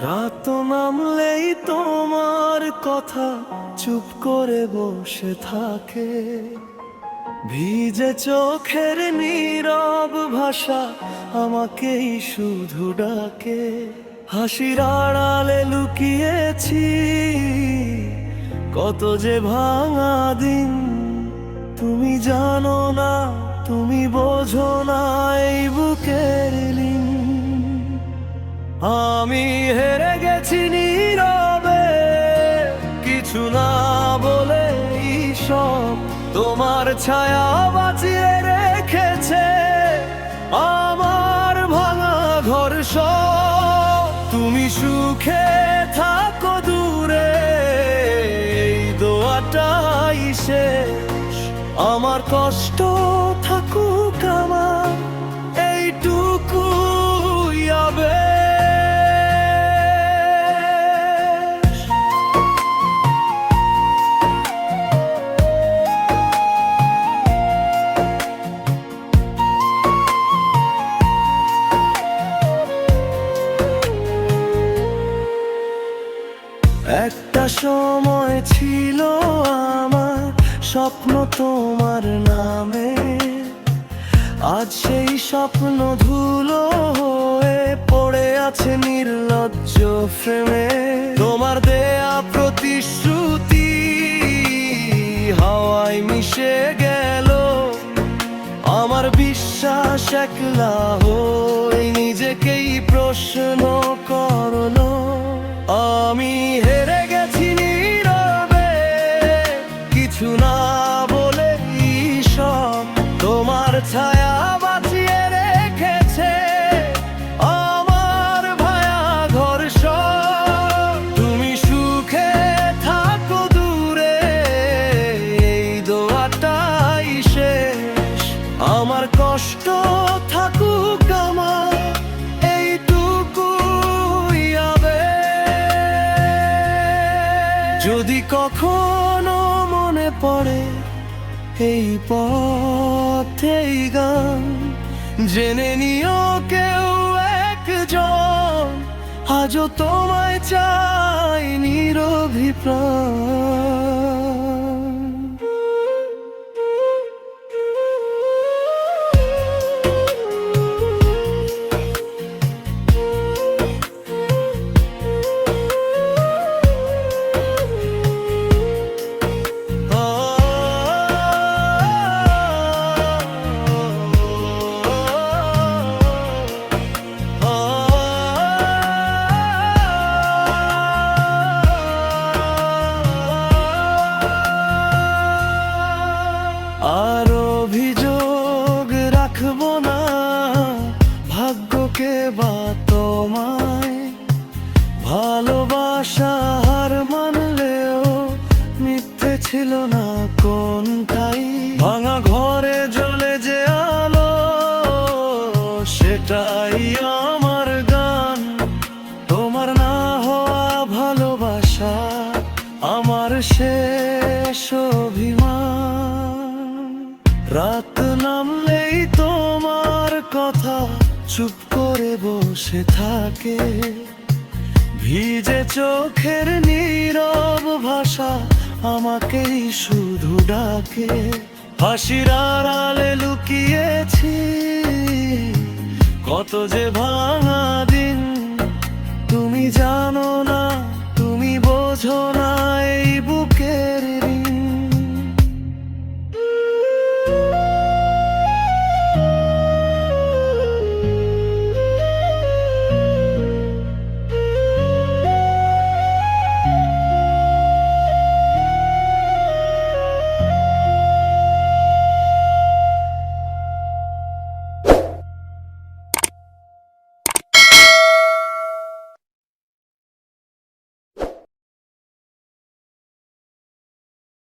রাত নামলেই তোমার কথা চুপ করে বসে থাকে, ভিজে চোখের নীরব ভাষা আমাকেই শুধু ডাকে। হাসির আড়ালে লুকিয়েছি কত যে ভাঙা দিন, তুমি জানো না, তুমি বোঝো না এই বুকের লিন। আমি হেরে গেছি নীরবে, কিছু না বলে সব তোমার ছায়া বাঁচিয়ে রেখেছে আমার ভাঙা ঘর সব। তুমি সুখে থাকো দূরে, এই দোয়াটাই শেষ। আমার কষ্ট থাকুক আমার এইটুকুই আবেশ। একটা সময় ছিল আমার স্বপ্ন তোমার নামে, আজ সেই স্বপ্ন ধুলো হয়ে পড়ে আছে নির্লজ্জ ফ্রেমে। তোমার দেয়া প্রতিশ্রুতি হাওয়ায় মিশে গেল, আমার বিশ্বাস একলা হয়ে নিজেকেই প্রশ্ন করলো। আমি হেরে গেছি নীরবে, কিছু না বলে সব তোমার ছায়া বাঁচিয়ে রেখেছে আমার ভায়া ঘর সব। তুমি সুখে থাকো দূরে, এই দোয়াটাই শেষ। আমার কষ্ট থাকুক আমার এইটুকুই আবেশ। যদি কখনো মনে পড়ে এই পথেই গান, জেনে নিও কেউ একজন আজও তোমায় চাই নিরভিপ্রাণ। আর অভিযোগ রাখবো না ভাগ্যকে বা তোমায়, ভালোবাসা হার মানলেও মিথ্যে ছিল না কোনটাই। ভাঙা ঘরে জ্বলে যে আলো সেটাই আমার গান, তোমার না হওয়া ভালোবাসা আমার শেষ অভিমান। রাত নামলেই তোমার কথা চুপ করে বসে থাকে, ভিজে চোখের নীরব ভাষা আমাকেই শুধু ডাকে। হাসির আড়ালে লুকিয়েছি কত যে ভাঙা দিন, তুমি জানো না, তুমি বোঝো